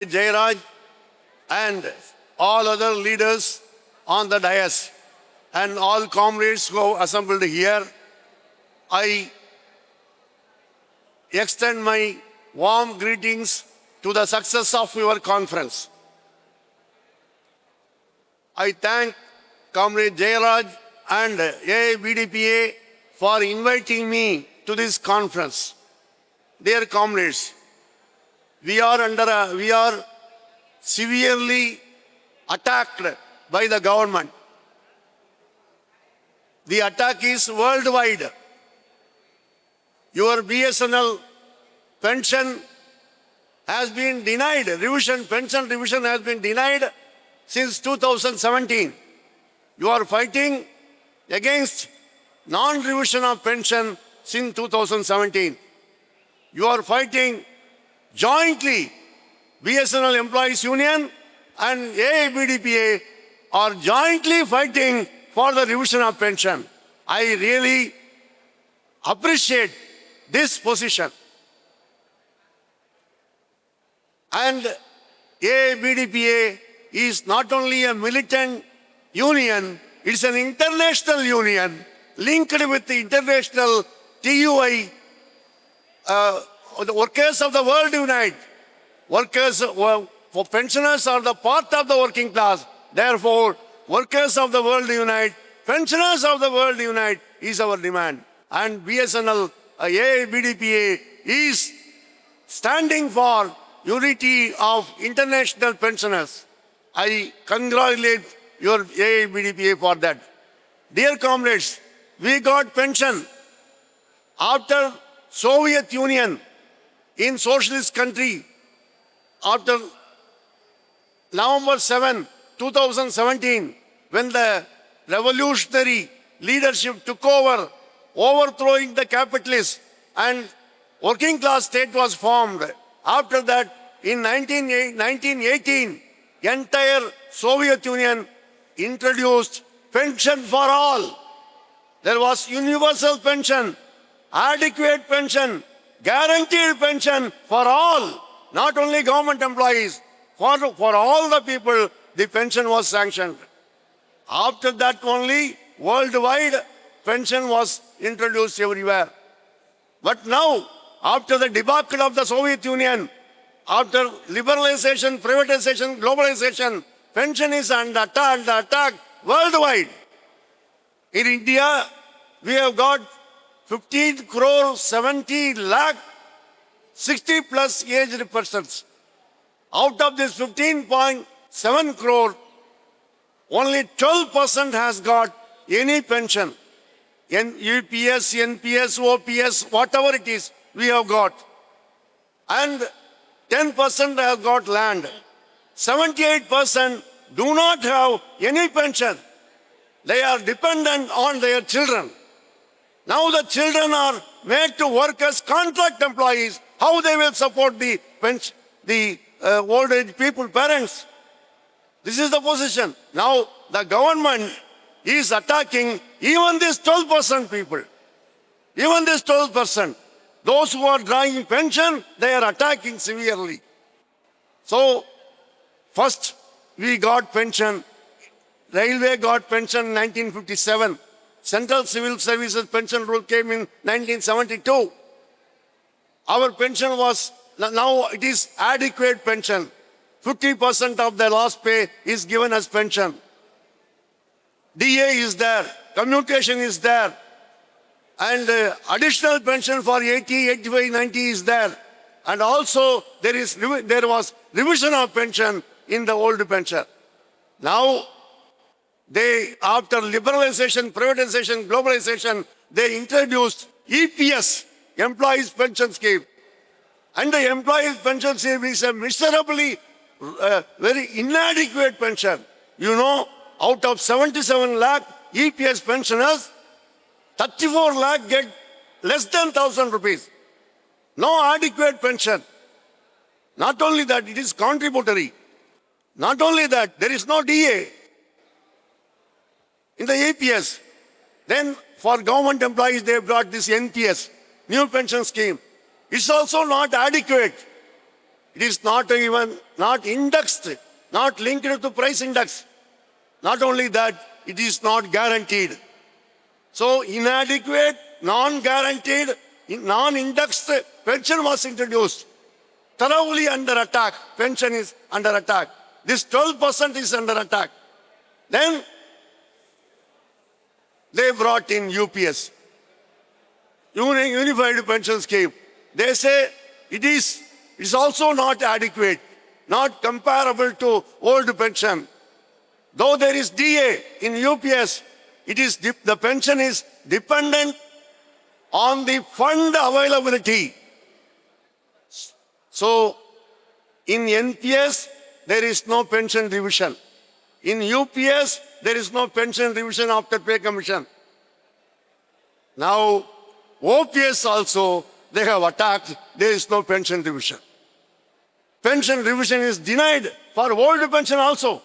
Jayaraj and all other leaders on the dais and all comrades who have assembled here, I extend my warm greetings to the success of your conference. I thank Comrade Jayaraj and AIBDPA for inviting me to this conference. Dear comrades, we are severely attacked by the government. The attack is worldwide. Your BSNL pension has been denied. Pension revision has been denied since 2017. You are fighting against non-revision of pension since 2017. You are fighting jointly. BSNL Employees Union and AIBDPA are jointly fighting for the revision of pension. I really appreciate this position. And AIBDPA is not only a militant union, it's an international union linked with the international TUI. The workers of the world unite. Workers for pensioners are the part of the working class. Therefore, workers of the world unite, pensioners of the world unite is our demand. And BSNL, AIBDPA is standing for unity of international pensioners. I congratulate your AIBDPA for that. Dear comrades, we got pension after Soviet Union in socialist country. After November 7, 2017, when the revolutionary leadership took over, overthrowing the capitalists and working class state was formed. After that, in 1918, entire Soviet Union introduced pension for all. There was universal pension, adequate pension, guaranteed pension for all. Not only government employees, for all the people, the pension was sanctioned. After that only, worldwide, pension was introduced everywhere. But now, after the debacle of the Soviet Union, after liberalization, privatization, globalization, pension is under attack worldwide. In India, we have got 15 crore 70 lakh 60 plus aged persons. Out of this 15.7 crore, only 12% has got any pension. UPS, NPS, OPS, whatever it is, we have got. And 10% have got land. 78% do not have any pension. They are dependent on their children. Now the children are made to work as contract employees. How they will support the old age people, parents? This is the position. Now the government is attacking even these 12% people. Even this 12%. Those who are drawing pension, they are attacking severely. So first we got pension. Railway got pension in 1957. Central Civil Services pension rule came in 1972. Our pension was, now it is adequate pension. 50% of the last pay is given as pension. DA is there, commutation is there, and additional pension for 80, 85, 90 is there. And also there was revision of pension in the old pension. Now, after liberalization, privatization, globalization, they introduced EPS, Employees Pension Scheme. And the Employees Pension Scheme is a miserably, very inadequate pension. You know, out of 77 lakh EPS pensioners, 34 lakh get less than 1,000 rupees. No adequate pension. Not only that, it is contributory. Not only that, there is no DA in the APS. Then for government employees, they brought this NPS, new pension scheme. It's also not adequate. It is not even, not indexed, not linked to price index. Not only that, it is not guaranteed. So inadequate, non-guaranteed, non-indexed pension was introduced. Thoroughly under attack. Pension is under attack. This 12% is under attack. Then they brought in UPS, Unified Pension Scheme. They say it's also not adequate, not comparable to old pension. Though there is DA in UPS, the pension is dependent on the fund availability. So in NPS, there is no pension revision. In UPS, there is no pension revision after pay commission. Now, OPS also, they have attacked, there is no pension revision. Pension revision is denied for old pension also.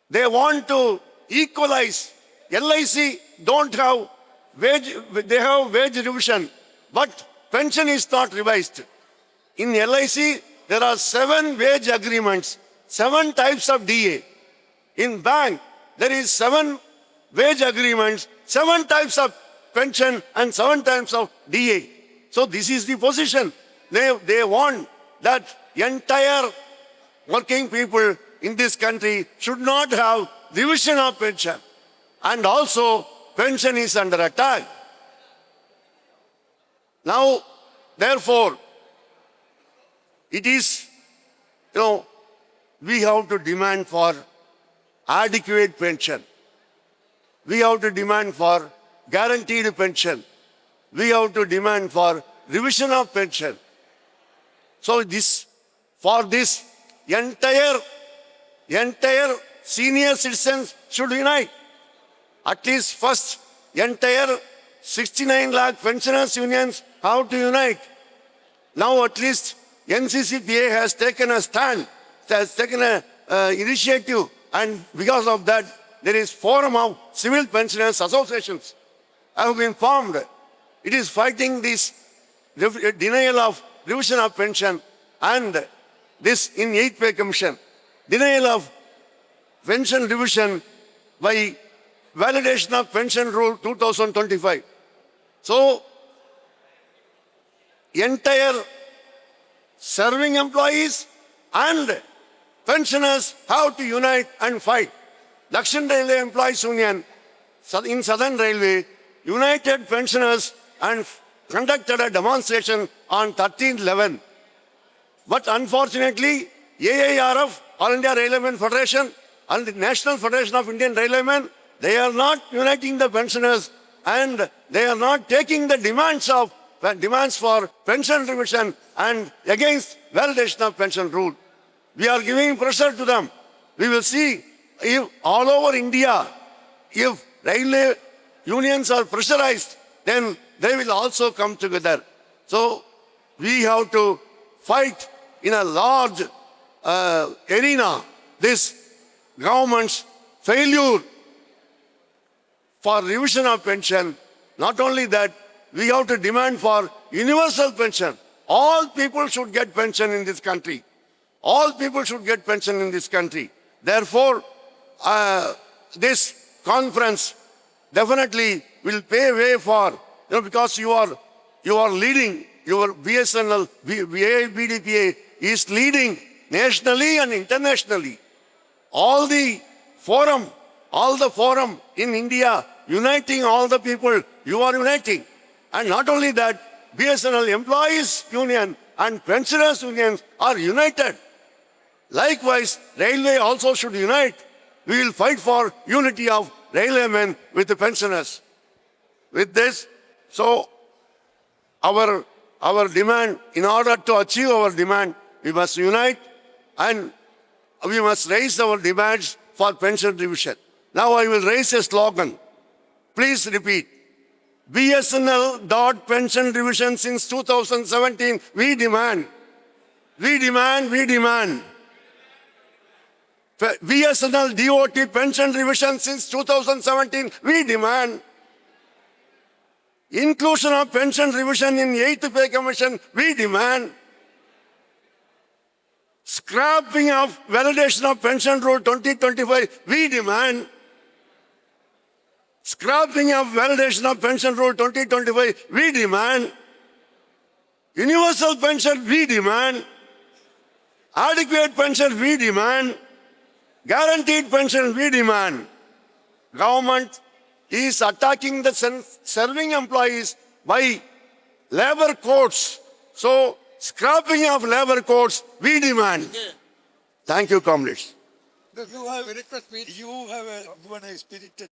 They want to equalize. LIC don't have wage, they have wage revision, but pension is not revised. In LIC, there are 7 wage agreements, 7 types of DA. In bank, there is 7 wage agreements, 7 types of pension and 7 types of DA. So this is the position. They want that entire working people in this country should not have revision of pension. And also, pension is under attack. Now, therefore, it is, we have to demand for adequate pension. We have to demand for guaranteed pension. We have to demand for revision of pension. So for this entire senior citizens should unite. At least first, entire 69 lakh pensioners unions have to unite. Now at least NCCPA has taken a stand, has taken an initiative, and because of that, there is forum of civil pensioners associations have been formed. It is fighting this denial of revision of pension and this in 8th Pay Commission. Denial of pension revision by validation of pension rule 2025. So, entire serving employees and pensioners have to unite and fight. Dakshin Railway Employees Union in Southern Railway united pensioners and conducted a demonstration on 13/11. But unfortunately, AIRF, All India Railwaymen Federation, and the National Federation of Indian Railwaymen, they are not uniting the pensioners and they are not taking the demands for pension revision and against validation of pension rule. We are giving pressure to them. We will see if all over India, if railway unions are pressurized, then they will also come together. So we have to fight in a large arena this government's failure for revision of pension. Not only that, we have to demand for universal pension. All people should get pension in this country. All people should get pension in this country. Therefore, this conference definitely will pave way for, because you are leading, your BSNL, BDPA is leading nationally and internationally. All the forum in India, uniting all the people, you are uniting. And not only that, BSNL Employees Union and Pensioners Unions are united. Likewise, railway also should unite. We will fight for unity of railwaymen with the pensioners. With this, so our demand, in order to achieve our demand, we must unite and we must raise our demands for pension revision. Now I will raise a slogan. Please repeat. BSNL dot pension revision since 2017. We demand. We demand. We demand. BSNL DOT pension revision since 2017. We demand. Inclusion of pension revision in 8th Pay Commission. We demand. Scrapping of validation of pension rule 2025, we demand. Scrapping of validation of pension rule 2025, we demand. Universal pension, we demand. Adequate pension, we demand. Guaranteed pension, we demand. Government is attacking the serving employees by labor codes. So, scrapping of labor codes, we demand. Thank you, comrades. You have given a spirited